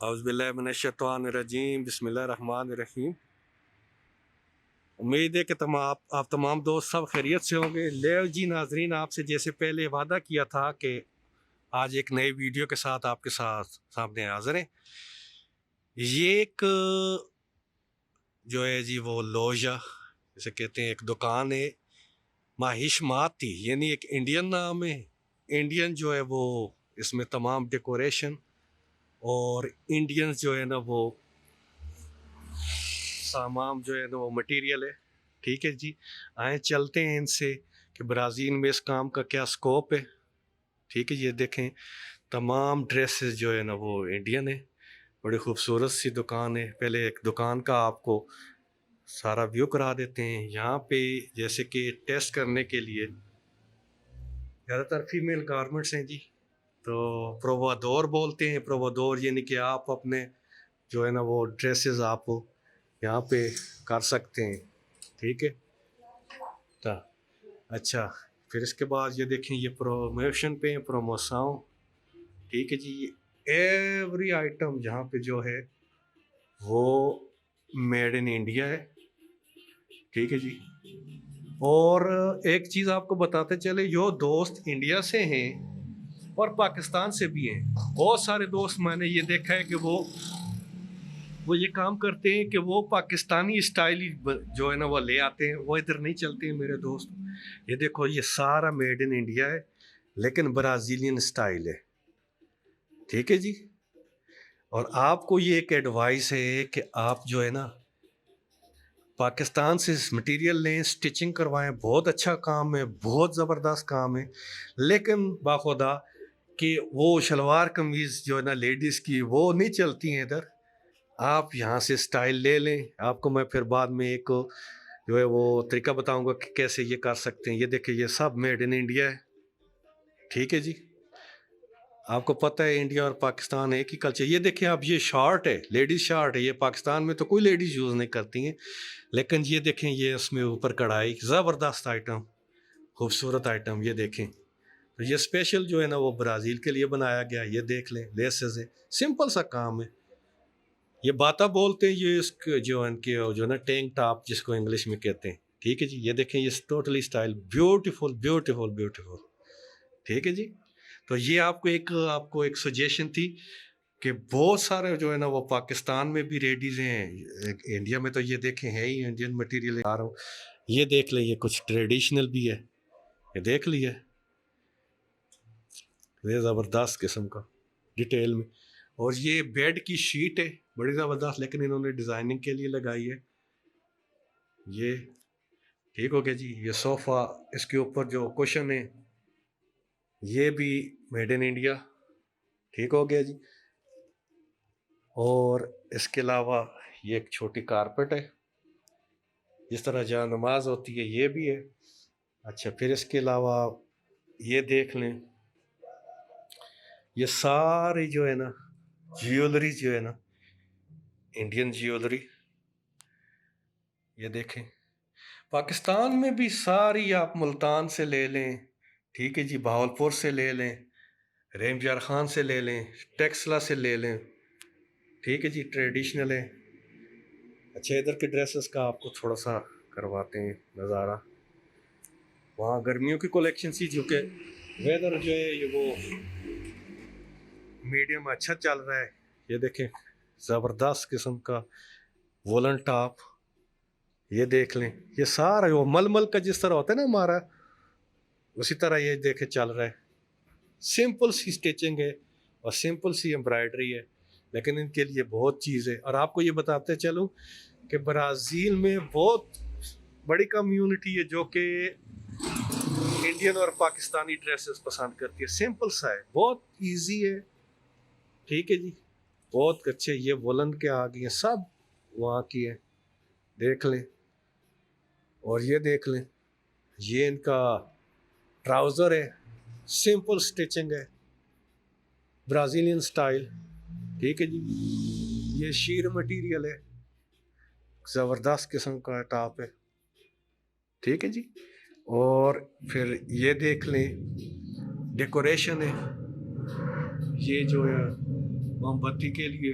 اعوذ باللہ من الشیطان الرجیم بسم اللہ الرحمن الرحیم۔ امید ہے کہ آپ تمام دوست سب خیریت سے ہوں گے۔ لیو جی ناظرین، آپ سے جیسے پہلے وعدہ کیا تھا کہ آج ایک نئے ویڈیو کے ساتھ آپ کے سامنے حاضر ہیں۔ یہ ایک جو ہے جی وہ لوجا جسے کہتے ہیں، ایک دکان ہے ماہیش ماتی، یعنی ایک انڈین نام ہے۔ انڈین جو ہے وہ اس میں تمام ڈیکوریشن اور انڈینز جو ہے نا وہ سامان جو ہے نا وہ مٹیریل ہے۔ ٹھیک ہے جی، آئیں چلتے ہیں ان سے کہ برازیل میں اس کام کا کیا سکوپ ہے۔ ٹھیک ہے، یہ دیکھیں تمام ڈریسز جو ہے نا وہ انڈین ہے۔ بڑی خوبصورت سی دکان ہے۔ پہلے ایک دکان کا آپ کو سارا ویو کرا دیتے ہیں۔ یہاں پہ جیسے کہ ٹیسٹ کرنے کے لیے زیادہ تر فیمیل گارمنٹس ہیں جی، تو پرووادور بولتے ہیں۔ پرووادور یعنی کہ آپ اپنے جو ہے نا وہ ڈریسز آپ یہاں پہ کر سکتے ہیں۔ ٹھیک ہے، اچھا پھر اس کے بعد یہ دیکھیں، یہ پروموشن پہ پروموساؤں۔ ٹھیک ہے جی، ایوری آئٹم جہاں پہ جو ہے وہ میڈ ان انڈیا ہے۔ ٹھیک ہے جی، اور ایک چیز آپ کو بتاتے چلے، جو دوست انڈیا سے ہیں اور پاکستان سے بھی ہیں، بہت سارے دوست میں نے یہ دیکھا ہے کہ وہ یہ کام کرتے ہیں کہ وہ پاکستانی اسٹائل جو ہے نا وہ لے آتے ہیں، وہ ادھر نہیں چلتے ہیں میرے دوست۔ یہ دیکھو، یہ سارا میڈ ان انڈیا ہے لیکن برازیلین اسٹائل ہے۔ ٹھیک ہے جی، اور آپ کو یہ ایک ایڈوائس ہے کہ آپ جو ہے نا پاکستان سے مٹیریل لیں، سٹچنگ کروائیں۔ بہت اچھا کام ہے، بہت زبردست کام ہے، لیکن باخدا کہ وہ شلوار قمیض جو ہے نا لیڈیز کی وہ نہیں چلتی ہیں ادھر۔ آپ یہاں سے سٹائل لے لیں۔ آپ کو میں پھر بعد میں ایک جو ہے وہ طریقہ بتاؤں گا کہ کیسے یہ کر سکتے ہیں۔ یہ دیکھیں، یہ سب میڈ ان انڈیا ہے۔ ٹھیک ہے جی، آپ کو پتہ ہے انڈیا اور پاکستان ایک ہی کلچر۔ یہ دیکھیں آپ، یہ شارٹ ہے، لیڈیز شارٹ ہے۔ یہ پاکستان میں تو کوئی لیڈیز یوز نہیں کرتی ہیں، لیکن یہ دیکھیں، یہ اس میں اوپر کڑھائی، زبردست آئٹم، خوبصورت آئٹم۔ یہ دیکھیں، تو یہ اسپیشل جو ہے نا وہ برازیل کے لیے بنایا گیا۔ یہ دیکھ لیں، لیسز ہے، سمپل سا کام ہے۔ یہ باتا بولتے ہیں، یہ اس کے جو ان کے جو نا ٹینک ٹاپ جس کو انگلش میں کہتے ہیں۔ ٹھیک ہے جی، یہ دیکھیں، یہ totally style beautiful beautiful beautiful. ٹھیک ہے جی، تو یہ آپ کو ایک سجیشن تھی کہ بہت سارے جو ہے نا وہ پاکستان میں بھی ریڈیز ہیں، انڈیا میں تو یہ دیکھیں ہے ہی انڈین مٹیریل آ رہا ہوں۔ یہ دیکھ لیں، یہ کچھ ٹریڈیشنل بھی ہے، یہ دیکھ لیے، یہ زبردست قسم کا ڈیٹیل میں۔ اور یہ بیڈ کی شیٹ ہے، بڑی زبردست، لیکن انہوں نے ڈیزائننگ کے لیے لگائی ہے۔ یہ ٹھیک ہو گیا جی۔ یہ صوفہ، اس کے اوپر جو کوشن ہے یہ بھی میڈ ان انڈیا۔ ٹھیک ہو گیا جی، اور اس کے علاوہ یہ ایک چھوٹی کارپٹ ہے، جس طرح جہاں نماز ہوتی ہے یہ بھی ہے۔ اچھا، پھر اس کے علاوہ یہ دیکھ لیں، یہ ساری جو ہے نا جیولری جو ہے نا انڈین جیولری۔ یہ دیکھیں، پاکستان میں بھی ساری آپ ملتان سے لے لیں، ٹھیک ہے جی، بہاولپور سے لے لیں، ریم یار خان سے لے لیں، ٹیکسلا سے لے لیں۔ ٹھیک ہے جی، ٹریڈیشنل ہے۔ اچھا، ادھر کے ڈریسز کا آپ کو تھوڑا سا کرواتے ہیں نظارہ۔ وہاں گرمیوں کی کلیکشن سی، جو کہ ویدر جو ہے یہ وہ میڈیم اچھا چل رہا ہے۔ یہ دیکھیں، زبردست قسم کا وولن ٹاپ، یہ دیکھ لیں، یہ سارا وہ مل کا جس طرح ہوتا ہے نا ہمارا، اسی طرح یہ دیکھیں چل رہا ہے۔ سمپل سی سٹیچنگ ہے اور سمپل سی امبرائڈری ہے، لیکن ان کے لیے بہت چیز ہے۔ اور آپ کو یہ بتاتے چلوں کہ برازیل میں بہت بڑی کمیونٹی ہے جو کہ انڈین اور پاکستانی ڈریسز پسند کرتی ہے۔ سمپل سا ہے، بہت ایزی ہے۔ ٹھیک ہے جی، بہت اچھے۔ یہ وولن کے آ گئی ہیں، سب وہاں کی ہے، دیکھ لیں۔ اور یہ دیکھ لیں، یہ ان کا ٹراؤزر ہے، سمپل سٹیچنگ ہے، برازیلین سٹائل۔ ٹھیک ہے جی، یہ شیر مٹیریل ہے، زبردست قسم کا ٹاپ ہے۔ ٹھیک ہے جی، اور پھر یہ دیکھ لیں، ڈیکوریشن ہے، یہ جو ہے موم بتی کے لیے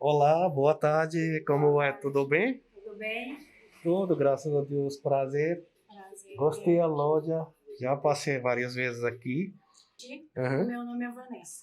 Olá, boa tarde, como vai? Tudo bem? Tudo bem? Tudo, graças a Deus, prazer. Prazer. Gostei da loja, já passei várias vezes aqui. O meu nome é Vanessa.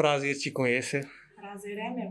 prazer te conhecer। Prazer é meu.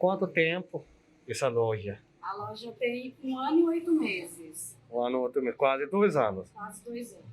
quanto tempo essa loja? A loja tem 1 ano e 8 meses. ano, quase 2 anos। Quase 2 anos.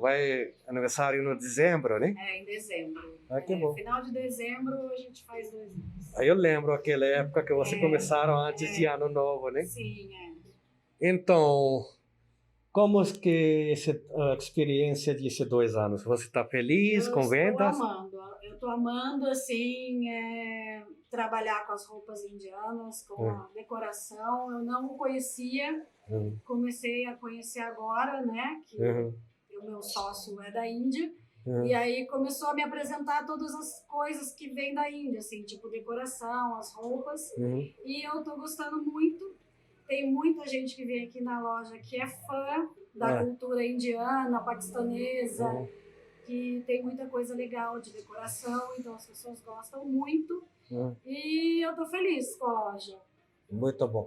vai aniversário no dezembro, né? É, em dezembro. Ah, que bom. Final de dezembro a gente faz 2 anos. Aí eu lembro aquela época que vocês começaram antes de Ano Novo, né? Sim, é. Então, como é que a experiência desses 2 anos? Você está feliz com vendas? Eu estou amando, assim, trabalhar com as roupas indianas, com a decoração. Eu não conhecia, comecei a conhecer agora, né, que o meu sócio é da Índia. E aí começou a me apresentar todas as coisas que vêm da Índia, assim, tipo decoração, as roupas. E eu tô gostando muito. Tem muita gente que vem aqui na loja que é fã da cultura indiana, paquistanesa, que tem muita coisa legal de decoração, então as pessoas gostam muito. E eu tô feliz com a loja. Muito bom।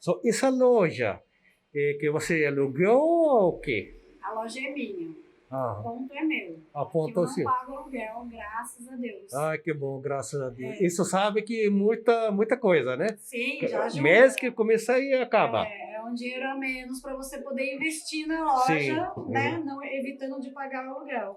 So, essa loja que você alugou ou o quê? A loja é minha. Ah, O ponto é meu. a ponto Eu não sim. pago aluguel, graças a Deus. Ah, que bom, graças a Deus. Isso sabe que muita coisa, né? Sim, já ajuda. Mês que começa e acaba. É um dinheiro a menos para você poder investir na loja, Sim. né? Não, evitando de pagar o aluguel.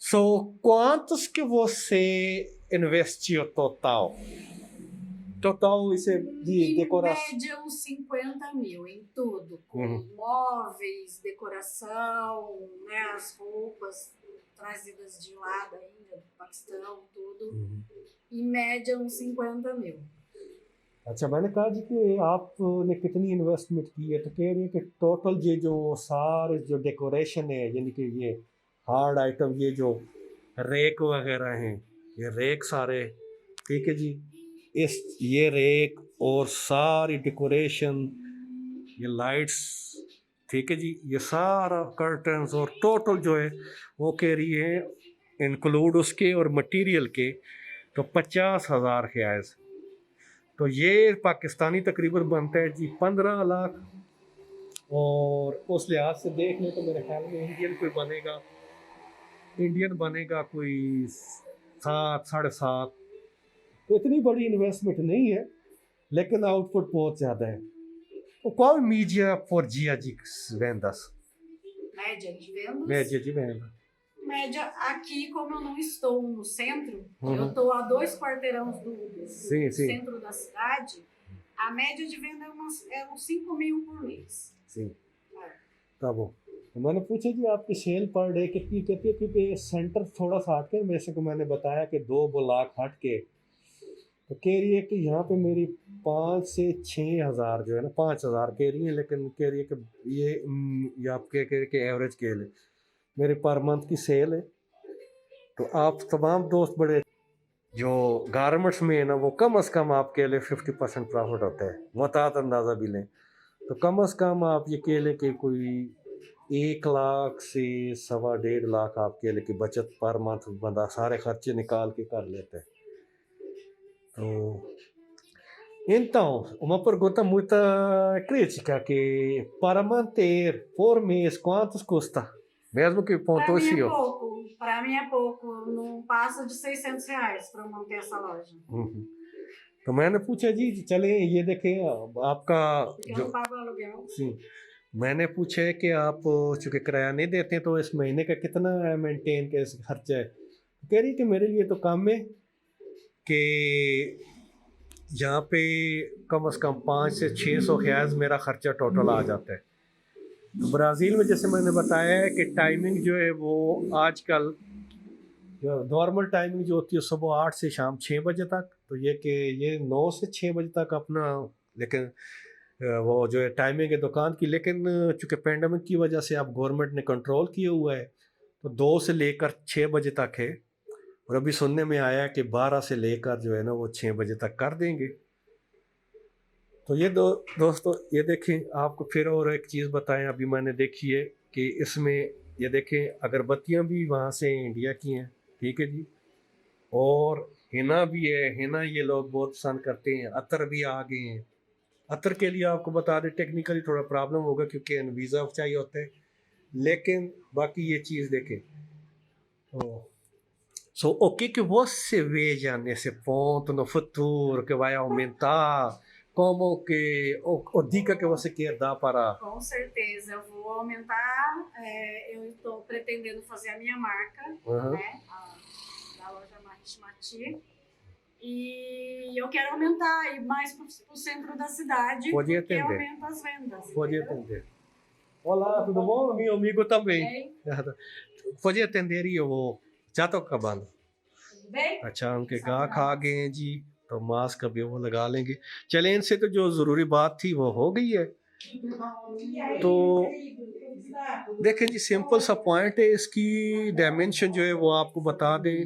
So, quantos que você investiu total? Total isso de Em decoração? média, uns 50 mil em tudo, com móveis, decoração, né, as roupas trazidas de lá da Índia, do Paquistão, tudo. Em média, uns 50 mil. اچھا میں نے کہا جی کہ آپ نے کتنی investment کی ہے، تو کہہ رہی ہے کہ ٹوٹل یہ جو سارے جو ڈیکوریشن ہے یعنی کہ یہ ہارڈ آئٹم، یہ جو ریک وغیرہ ہیں، یہ ریک سارے، ٹھیک ہے جی، یہ ریک اور ساری ڈیکوریشن، یہ لائٹس، ٹھیک ہے جی، یہ سارا کرٹنز اور ٹوٹل جو ہے وہ کہہ رہی ہے انکلوڈ اس کے اور مٹیریل کے تو 50,000 کے آئز، تو یہ پاکستانی تقریباً بنتا ہے جی 15 لاکھ، اور اس لحاظ سے دیکھ لیں تو میرے خیال میں انڈین بنے گا کوئی 7 7.5، تو اتنی بڑی انویسٹمنٹ نہیں ہے لیکن آؤٹ پٹ بہت زیادہ ہے. Qual mídia por dia de vendas? Média de vendas? Média de venda. Média aqui, como eu não estou no centro, Uhum. eu estou a 2 quarteirões do Sim, sim. centro da cidade, a média de venda é uns 5 mil por mês. Sim. É. Tá bom. تو میں نے پوچھا جی آپ کی cell per day کتنی کہتی ہے، کیونکہ سینٹر تھوڑا سا ہٹ کے، ویسے کو میں نے بتایا کہ 2 بلاک ہٹ کے، تو کہہ رہی ہے کہ یہاں پہ میری 5 سے 6,000 جو ہے نا، 5,000 کہہ رہی ہیں، لیکن کہہ رہی ہے کہ یہ آپ کہہ رہے کہ ایوریج کیل ہے میرے پر منتھ کی سیل ہے. تو آپ تمام دوست بڑے جو گارمنٹس میں ہے نا، وہ کم از کم آپ کہہ لیں 50% پرافٹ ہوتا ہے، محتاط اندازہ بھی لیں تو کم از کم آپ یہ کہہ لیں کہ کوئی 1 لاکھ سے 1.5 لاکھ آپ کہہ لیں کہ بچت پر منتھ بندہ سارے خرچے نکال کے کر لیتے ہیں. Então, uma pergunta muito crítica, que para manter por mês quantos custa? Mesmo que pontou Para mim é CEO. pouco, para mim é pouco, não passa de R$600 para manter essa loja. تو میں نے پوچھا جی چلیں یہ دیکھیں آپ کا Porque eu não pago aluguel. میں نے پوچھا ہے کہ آپ چونکہ کرایہ نہیں دیتے تو اس مہینے کا کتنا مینٹین کے خرچہ ہے، کہہ رہی کہ میرے لیے تو کم ہے کہ یہاں پہ کم از کم 500 سے 600 خیاز میرا خرچہ ٹوٹل آ جاتا ہے. برازیل میں جیسے میں نے بتایا ہے کہ ٹائمنگ جو ہے وہ آج کل نارمل ٹائمنگ جو ہوتی ہے صبح 8 سے شام 6 بجے تک، تو یہ کہ یہ 9 سے 6 بجے تک اپنا، لیکن وہ جو ہے ٹائمنگ ہے دکان کی، لیکن چونکہ پینڈیمک کی وجہ سے اب گورنمنٹ نے کنٹرول کیا ہوا ہے تو 2 سے لے کر 6 بجے تک ہے، اور ابھی سننے میں آیا کہ 12 سے لے کر جو ہے نا وہ 6 بجے تک کر دیں گے. تو یہ دوستو یہ دیکھیں آپ کو پھر اور ایک چیز بتائیں، ابھی میں نے دیکھی ہے کہ اس میں یہ دیکھیں اگربتیاں بھی وہاں سے انڈیا کی ہیں، ٹھیک ہے جی، اور ہینا بھی ہے، ہینا یہ لوگ بہت پسند کرتے ہیں، عطر بھی آ گئے ہیں. عطر کے لیے آپ کو بتا دیں ٹیکنیکلی تھوڑا پرابلم ہوگا کیونکہ ویزا چاہیے ہوتا ہے، لیکن باقی یہ چیز دیکھیں. O que você vê já nesse ponto no futuro que vai aumentar? Como que o dica que você quer dar para... Com certeza, eu vou aumentar, eu estou pretendendo fazer a minha marca, né, da loja Mati, e eu quero aumentar ir mais para o centro da cidade, Pode porque atender. aumenta as vendas. Pode atender. Olá, tudo bom? Meu amigo também. Pode atender e eu vou... Já estou acabando. Tudo bem? اچھا ان کے گاہک آ گئے ہیں جی، تو mask ابھی وہ لگا لیں گے. چلیں ان سے تو جو ضروری بات تھی وہ ہو گئی ہے. تو دیکھیں جی سمپل سا پوائنٹ ہے، اس کی ڈائمینشن جو ہے وہ آپ کو بتا دیں،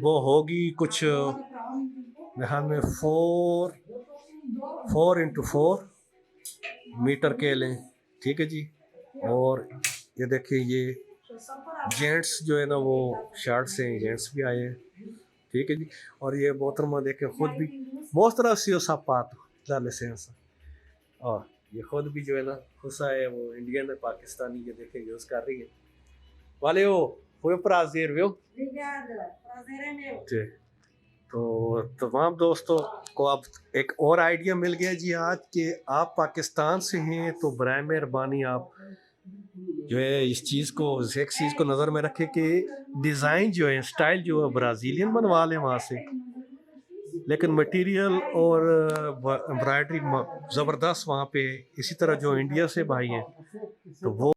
وہ ہوگی کچھ میرے میں 4x4 میٹر کے لیں، ٹھیک ہے جی. اور یہ دیکھیں یہ جینٹس جو ہے نا وہ شرٹس ہیں، جینٹس بھی آئے ہیں، ٹھیک ہے جی. اور یہ محترمہ دیکھیں خود بھی موسترا سی سپات لائسنس، اور یہ خود بھی جو ہے نا خوشا ہے، وہ انڈین ہے پاکستانی، یہ دیکھیں یوز کر رہی ہے. Valeu, foi um prazer, viu? Obrigada, prazer é meu. جی تو تمام دوستوں کو اب ایک اور آئیڈیا مل گیا جی آج کہ آپ پاکستان سے ہیں تو برائے مہربانی آپ جو ہے اس چیز کو، ایک چیز کو نظر میں رکھے کہ ڈیزائن جو ہے، اسٹائل جو ہے برازیلین بنوا لیں وہاں سے، لیکن مٹیریل اور امبرائڈری زبردست وہاں پہ ہے. اسی طرح جو انڈیا سے بھائی ہیں تو وہ